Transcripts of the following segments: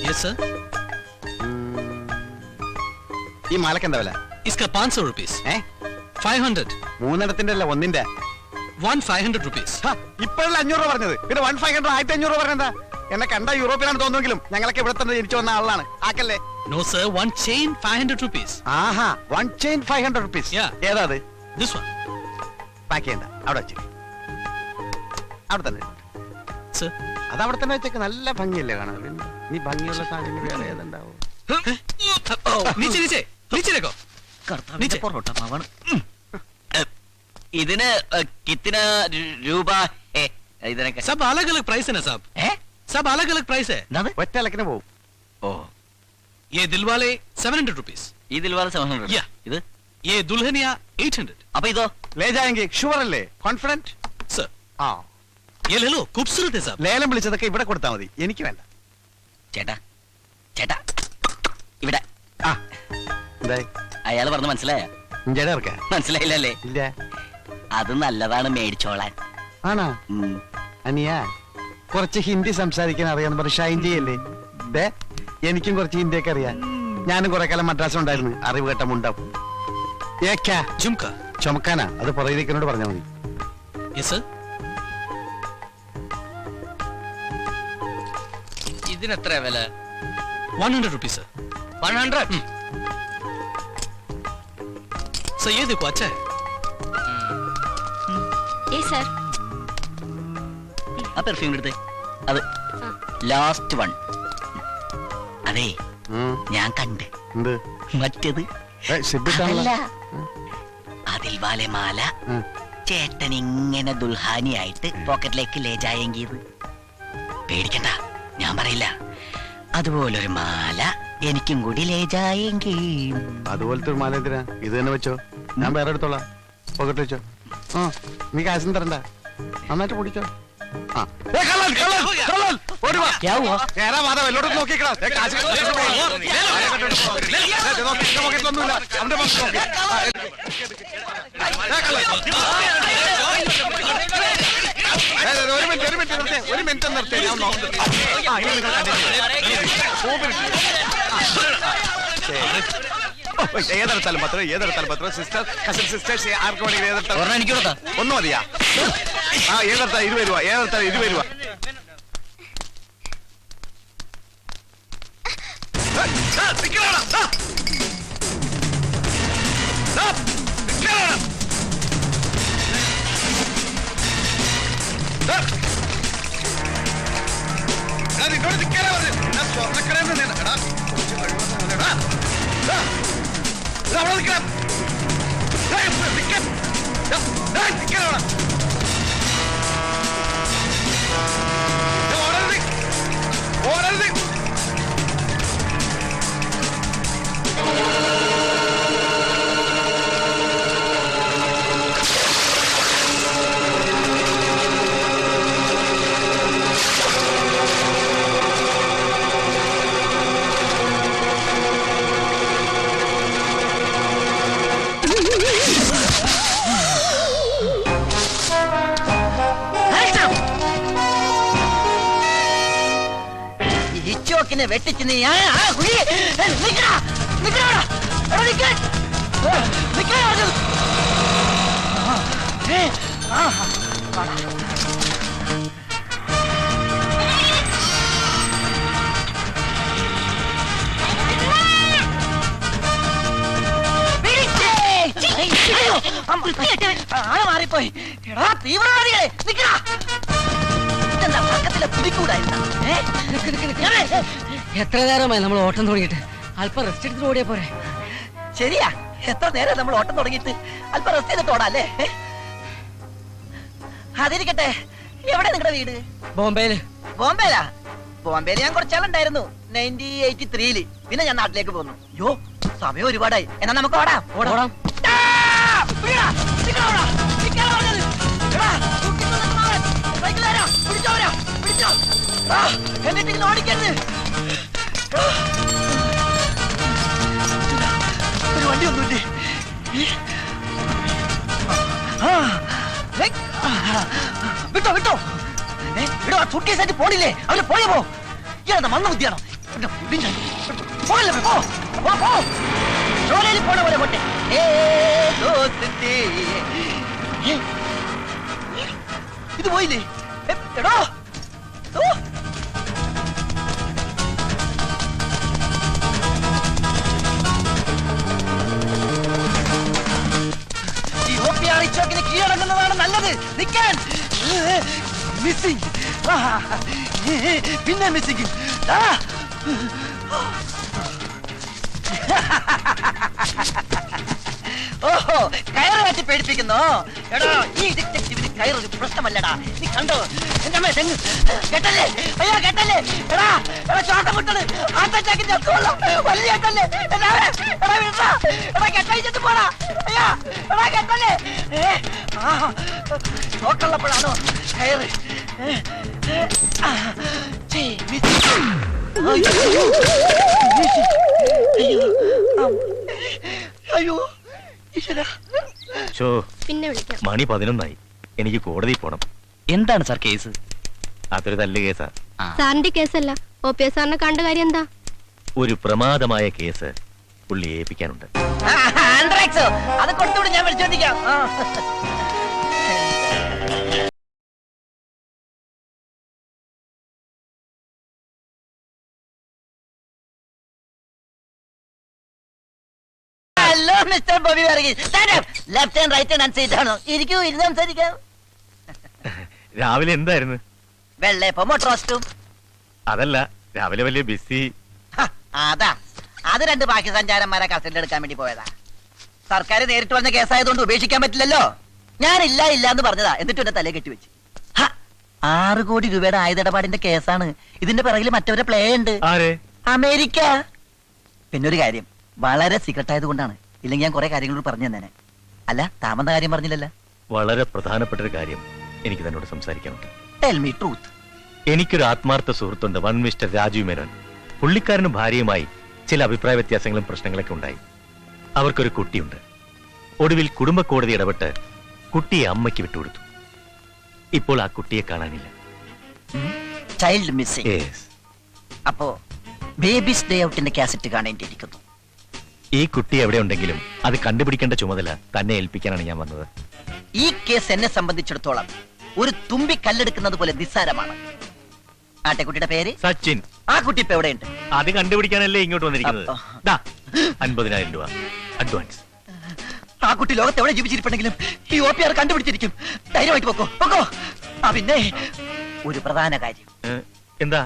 Yes, sir. ഈ മാലക്ക് എന്താ വില? इसका 500 rupees. 500. മൂന്നെണ്ണത്തിന്റെ അല്ല ഒന്നിന്റെ. 1,500 rupees. ഇപ്പോഴല്ല 500 രൂപ പറഞ്ഞത്, പിന്നെ 1,500 1500 രൂപ പറഞ്ഞെന്താ? എന്നെ കണ്ട യൂറോപ്പിലാണ് തോന്നുമെങ്കിലും ഞങ്ങളൊക്കെ ഇവിടെ തന്നെ ജനിച്ചു വന്ന ആളാണ്. ആക്കല്ലേ? No, sir. One chain 500 rupees. ആഹാ, 1 chain 500 rupees. ഏതാ അത്? This one. പാക്ക് ചെയ്യണ്ട, അവിടെ വെച്ച്. അവിടെ തന്നെ. Sir. അത് അവിടെ തന്നെ വെച്ചേക്ക്. നല്ല ഭംഗിയല്ലേ കാണാൻ? നീ ഭംഗിയുള്ള സാധനം വേറെ ഏതുണ്ടാവും? नीचे नीचे नीचे देखो. नीचे പൊറോട്ട മാവാണ്. ഇതിന് കിतना രൂപ है ഇതിനൊക്കെ? सब अलग अलग प्राइस है ना साहब. सब अलग अलग प्राइस है. ഒറ്റ അലക്കിന് പോവും. ഓ, ये दिलवाले 700 rupees. ഈ ദിൽവാല 700. Yeah. ഇത് ये दुल्हनिया 800. അപ്പൊ ഇതോ? ലേ ജായെങ്കിൽ ഷുവർ അല്ലേ? കോൺഫിഡന്റ്? सर. ആ, ये ले लो, खूबसूरत है साहब. ലേലം വിളിച്ചതൊക്കെ ഇവിടെ കൊടുത്താൽ മതി, എനിക്ക് വേണ്ട. ചേട്ടാ ചേട്ടാ ഇവിടെ. ആ, എന്തായി? അയാള് പറഞ്ഞ മനസ്സിലായ? ഇഞ്ചടെ ഇറക്ക? മനസ്സിലായില്ലല്ലേ? ഇല്ല. അത് നല്ലതാണ് മേടിച്ചോളാൻ. ആണോ? അനിയാ, കുറച്ച് ഹിന്ദി സംസാരിക്കാൻ അറിയാന്ന് പറഞ്ഞ് ഷൈൻ ചെയ്യല്ലേ? എനിക്കും കുറച്ച് ഹിന്ദിയൊക്കെ അറിയാം. ഞാനും കുറെ കാലം മദ്രാസിൽ ഉണ്ടായിരുന്നു. അറിവ് കേട്ട മുണ്ടാവും. झुमका. ചുമക്കാനാ? അത് പുറകിലേക്കനോട് പറഞ്ഞാൽ മതി. Yes, sir. ഇതിനെത്ര വില? 100 rupees, sir. 100. सर ये देखो, अच्छा है. Yes, sir. ആ പെർഫ്യൂം എടുത്തേ. അത് ലാസ്റ്റ് വൺ. അതെ, ഞാൻ കണ്ട്. എന്ത്? മറ്റേത് അതല്ല. അതിൽ വാലെ മാല ചേട്ടൻ ഇങ്ങനെ ദുൽഹാനിയായിട്ട് പോക്കറ്റിലേക്ക് ലേജായെങ്കിയത് പേടിക്കണ്ട, ഞാൻ പറയില്ല. അതുപോലൊരു മാല എനിക്കും കൂടി ലേജായെങ്കിൽ. അതുപോലത്തെ ഒരു മാല എന്തിനാ? ഇത് തന്നെ വെച്ചോ, ഞാൻ വേറെ എടുത്തോളാം. പോക്കറ്റ് വെച്ചോ. ആ, നീ കാശും തരണ്ട, നന്നായിട്ട് പൊടിച്ചോ. ഒരു മിനിറ്റ് നിർത്തി. ഏതെടുത്താലും പത്രം, ഏതെടുത്താലും പത്രം. സിസ്റ്റർ, കസിൻ സിസ്റ്റേഴ്സ് ആർക്ക് വേണമെങ്കിൽ ഏതെടുത്താലും. എനിക്ക് കൊടുത്താ ഒന്ന് മതിയാ? ആ, ഏതെടുത്താൽ 20 രൂപ, ഏതെടുത്താൽ 20 രൂപ. വെട്ടിച്ച് നീ മാറിപ്പോയി. തീവ്രവാദികളെ നിക്കടാ. ഇതെന്താ പക്കത്തിലെ പുതിക്കൂടായിരുന്ന? എത്ര നേരമായി നമ്മൾ ഓട്ടം തുടങ്ങിയിട്ട്? അല്പം റെസ്റ്റ് എടുത്തിട്ട് ഓടിയാ പോരെ? ശരിയാ, എത്ര നേരം നമ്മൾ ഓട്ടം തുടങ്ങിയിട്ട്? അല്പം റെസ്റ്റ് ചെയ്തിട്ട് ഓടാല്ലേ? അതിരിക്കട്ടെ, എവിടെ നിങ്ങളുടെ വീട്? ബോംബെയില്. ബോംബെയിലാ? ബോംബെയിൽ ഞാൻ കുറച്ചാളുണ്ടായിരുന്നു 1983-ല്. പിന്നെ ഞാൻ നാട്ടിലേക്ക് പോന്നു. യോ, സമയം ഒരുപാടായി. എന്നാ നമുക്ക് ഓടാം. ഓടാം. എന്നിട്ട് ഓടിക്കരുത്. ഒരു വണ്ടി ഒന്നുമില്ലേ? വിട്ടോ വിട്ടോ. ഇവിടെ സൂട്ട്കേസായിട്ട് പോണില്ലേ? അവര് പോയപ്പോ ഇയാളെന്താ മണ്ണ ബുദ്ധിയാണോ? ജോലിയിൽ പോണ പോലെ പോട്ടെ. ഇത് പോയില്ലേ? എടോ ചോക്കിന് കീഴടങ്ങുന്നതാണ് നല്ലത്. നിൽക്കാൻ മിസ്സിംഗ്, പിന്നെ മിസ്സിംഗ്. ഓഹോ, കയറ് കാറ്റി പേടിപ്പിക്കുന്നോ? എടാ, ഈ ഡിറ്റക്റ്റീവിന് കയറൊരു പ്രശ്നമല്ലടാ. നീ കണ്ടോ എന്റെ അമ്മ തെങ്ങ് കെട്ടല്ലേ? അയ്യോ കെട്ടല്ലേ? എടാ എടാ ചോട്ട മുട്ടത് ആത്തച്ചാക്കിന്റെ ഒക്കെയുള്ള വലിയ കെട്ടല്ലേ? എടാ വിടാ, എടാ കെട്ടഴിച്ചിട്ട് പോടാ. അയ്യോ എടാ കെട്ടല്ലേ? ചോട്ടുള്ളപ്പോഴാണോ കയറ്? അയ്യോ പിന്നെ വിളിക്കാം. മണി 11 എനിക്ക് കോടതി പോണം. എന്താണ് സാർ കേസ്? അതൊരു തല്ല് കേസാ. സാറിന്റെ കേസല്ല, ഒ പി എസ് സാറിനെ കണ്ട കാര്യം എന്താ? ഒരു പ്രമാദമായ കേസ് പുള്ളി ഏൽപ്പിക്കാനുണ്ട്. അത് കൊടുത്തുവിടെ, ഞാൻ വിളിച്ചോണ്ടിരിക്കാം. Hello mister Bobby Varghese. Left and right hand seat ആണോ? ഇരിക്കൂ, ഇരുന്ന് സംസാരിക്കാം. രാവിലെ എന്തായിരുന്നു? വെള്ളയപ്പം റോസ്റ്റും. അതല്ല, രാവിലെ വലിയ ബിസി. അതാ, അത് 2 പാകിസ്ഥാൻകാരന്മാരെ കസ്റ്റഡിയിൽ എടുക്കാൻ വേണ്ടി പോയതാ. സർക്കാർ നേരിട്ട് വന്ന കേസായതുകൊണ്ട് ഉപേക്ഷിക്കാൻ പറ്റില്ലല്ലോ. ഞാനില്ല ഇല്ല എന്ന് പറഞ്ഞതാ, എന്നിട്ട് എന്നെ തലയെ കെട്ടിവെച്ച്. 6 കോടി രൂപയുടെ ആയുധടപാടിന്റെ കേസാണ്. ഇതിന്റെ പിറകിൽ മറ്റവരെ പ്ലേ ഉണ്ട്. ആരെ? അമേരിക്ക. പിന്നൊരു കാര്യം, വളരെ സീക്രട്ട് ആയതുകൊണ്ടാണ്. ഇല്ലെങ്കിൽ ഞാൻ കുറെ കാര്യങ്ങൾ പറഞ്ഞു തന്നെ. അല്ല, താമന്ന കാര്യം പറഞ്ഞില്ലല്ലോ. വളരെ പ്രധാനപ്പെട്ട ഒരു കാര്യം എനിക്ക് തന്നോട് സംസാരിക്കാനുണ്ട്. Tell me truth. എനിക്കൊരു ആത്മാർത്ഥ സുഹൃത്തുണ്ട്, വൺ മിസ്റ്റർ രാജീവ് മേനോൻ. പുള്ളിക്കാരനും ഭാര്യയുമായി ചില അഭിപ്രായ വ്യത്യാസങ്ങളും പ്രശ്നങ്ങളൊക്കെ ഉണ്ടായി. അവർക്കൊരു കുട്ടിയുണ്ട്. ഒടുവിൽ കുടുംബ കോടതി ഇടപെട്ട് കുട്ടിയെ അമ്മയ്ക്ക് വിട്ടുകൊടുത്തു. ഇപ്പോൾ ആ കുട്ടിയെ കാണാനില്ല. Child missing. Yes. അപ്പോ ബേബീസ് ഡേ ഔട്ടിന്റെ കാസറ്റ് കാണേണ്ടിയിരിക്കുന്നു. ഈ കുട്ടി എവിടെ ഉണ്ടെങ്കിലും അത് കണ്ടുപിടിക്കേണ്ട ചുമതല തന്നെ ഏൽപ്പിക്കാനാണ് ഞാൻ വന്നത്. ഈ കേസ് എന്നെ സംബന്ധിച്ചിടത്തോളം ഒരു തുമ്പി കല്ലെടുക്കുന്നത് പോലെ നിസ്സാരമാണ്. ആട്ടെക്കുട്ടിയുടെ പേര് സച്ചിൻ. ആ കുട്ടി ഇപ്പൊ എവിടെയുണ്ട്? അത് കണ്ടുപിടിക്കാനല്ലേ ഇങ്ങോട്ട് വന്നിരിക്കുന്നത്. ദാ, 50,000 രൂപ അഡ്വാൻസ്. ആ കുട്ടി ലോകത്ത് എവിടെ ജീവിച്ചിരിപ്പുണ്ടെങ്കിലും ഈ OPR കണ്ടുപിടിച്ചിരിക്കും. ധൈര്യമായിട്ട് പൊക്കോ പൊക്കോ. ആ പിന്നെ ഒരു പ്രധാന കാര്യം, എന്താ?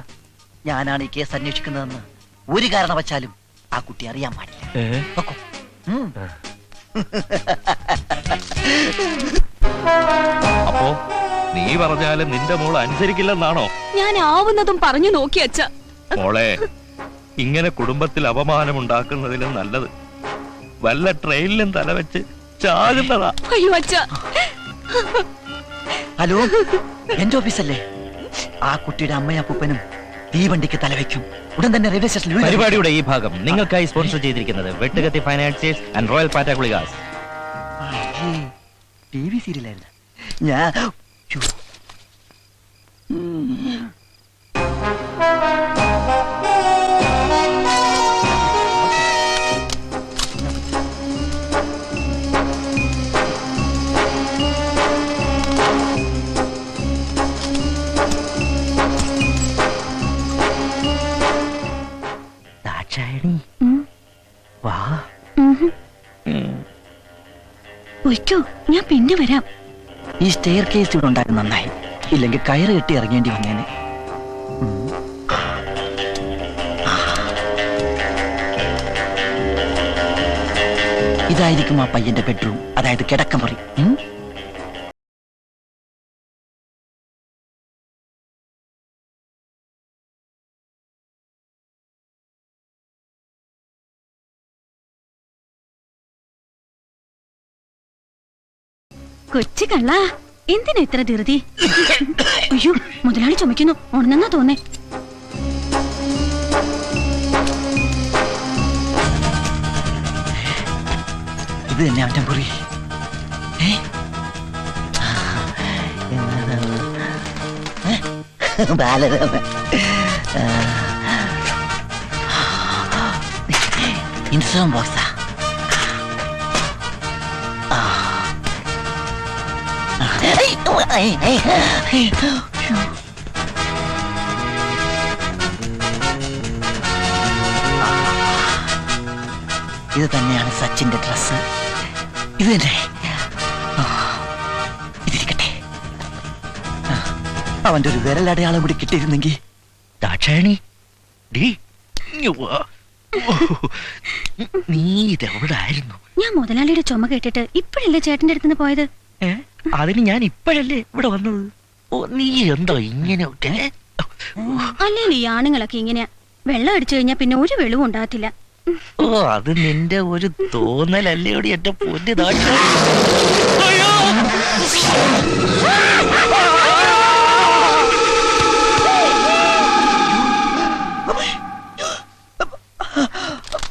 ഞാനാണ് ഈ കേസ് അന്വേഷിക്കുന്നതെന്ന് ഒരു കാരണവശാലും ആ കുട്ടി അറിയാൻ പാടില്ല. പൊക്കോ. അപ്പോ നീ പറഞ്ഞാലും നിന്റെ മോൾ അനുസരിക്കില്ലെന്നാണോ? ഞാൻ ആവുന്നതും പറഞ്ഞു നോക്കി അച്ഛ. മോളെ, ഇങ്ങനെ കുടുംബത്തിൽ അപമാനം ഉണ്ടാക്കുന്നതിലും നല്ലത് വല്ല ട്രെയിനിലും തലവെച്ച് ചാകുന്നതാ. അയ്യോ അച്ഛ. ഹലോ, എന്റെ ഓഫീസല്ലേ? ആ കുട്ടിയുടെ അമ്മയും അപ്പൂപ്പനും തീവണ്ടിക്ക് തലവെക്കും. ഉടൻ തന്നെ റെയിൽവേ സ്റ്റേഷനിൽ. പരിപാടിയുടെ ഈ ഭാഗം നിങ്ങൾക്കായി സ്പോൺസർ ചെയ്തിരിക്കുന്നത് വെട്ടുകത്തി ഫൈനാൻസിയേഴ്സ് ആൻഡ് റോയൽ പാറ്റാഗുളികാസ്. TV സീരിയലായിരുന്നു. ഞാൻ ദാക്ഷായണി വാ. ഒയ്ക്കോ, ഞാൻ പിന്നെ വരാം. ഈ സ്റ്റെയർ കേസ് ഇവിടെ ഉണ്ടാകും നന്നായി, ഇല്ലെങ്കിൽ കയറ് കെട്ടി ഇറങ്ങേണ്ടി വന്നേനെ. ഇതായിരിക്കും ആ പയ്യന്റെ ബെഡ്റൂം, അതായത് കിടക്കമുറി. കൊച്ചു കള്ള, എന്തിനാ ഇത്ര ധൃതി? അയ്യോ, മുതലാളി ചുമക്കുന്നു. ഉണന്നെന്നാ തോന്നേ. ഇത് തന്നെ അവന്റെ മുറി. ബാലരാമ. ഇൻസുറൻസ് ബോക്സാ. ഇത് തന്നെയാണ് സച്ചിന്റെ ഡ്രസ്. ഇത് തന്നെ. ഇതിരിക്കട്ടെ. അവന്റെ ഒരു വിരലടയാളം കൂടി കിട്ടിയിരുന്നെങ്കിൽ. ദാക്ഷായണി ഡീ ഇങ്ങ് വാ. നീ ഇതെവിടായിരുന്നു? ഞാൻ മുതലാളിയുടെ ചുമ കേട്ടിട്ട് ഇപ്പോഴല്ലേ ചേട്ടന്റെ അടുത്തുനിന്ന് പോയത്. അതിന് ഞാൻ ഇപ്പോഴല്ലേ ഇവിടെ വന്നത്. ഓ നീ എന്താ ഇങ്ങനെയൊക്കെ? അല്ലെങ്കിൽ ഈ ആണുങ്ങളൊക്കെ ഇങ്ങനെയാ. വെള്ളം അടിച്ചു കഴിഞ്ഞാൽ പിന്നെ ഒരു വെളിവും ഉണ്ടാകത്തില്ല. ഓ അത് നിന്റെ ഒരു തോന്നലല്ലേ എന്റെ പൊന്നു ദാക്ഷായണി.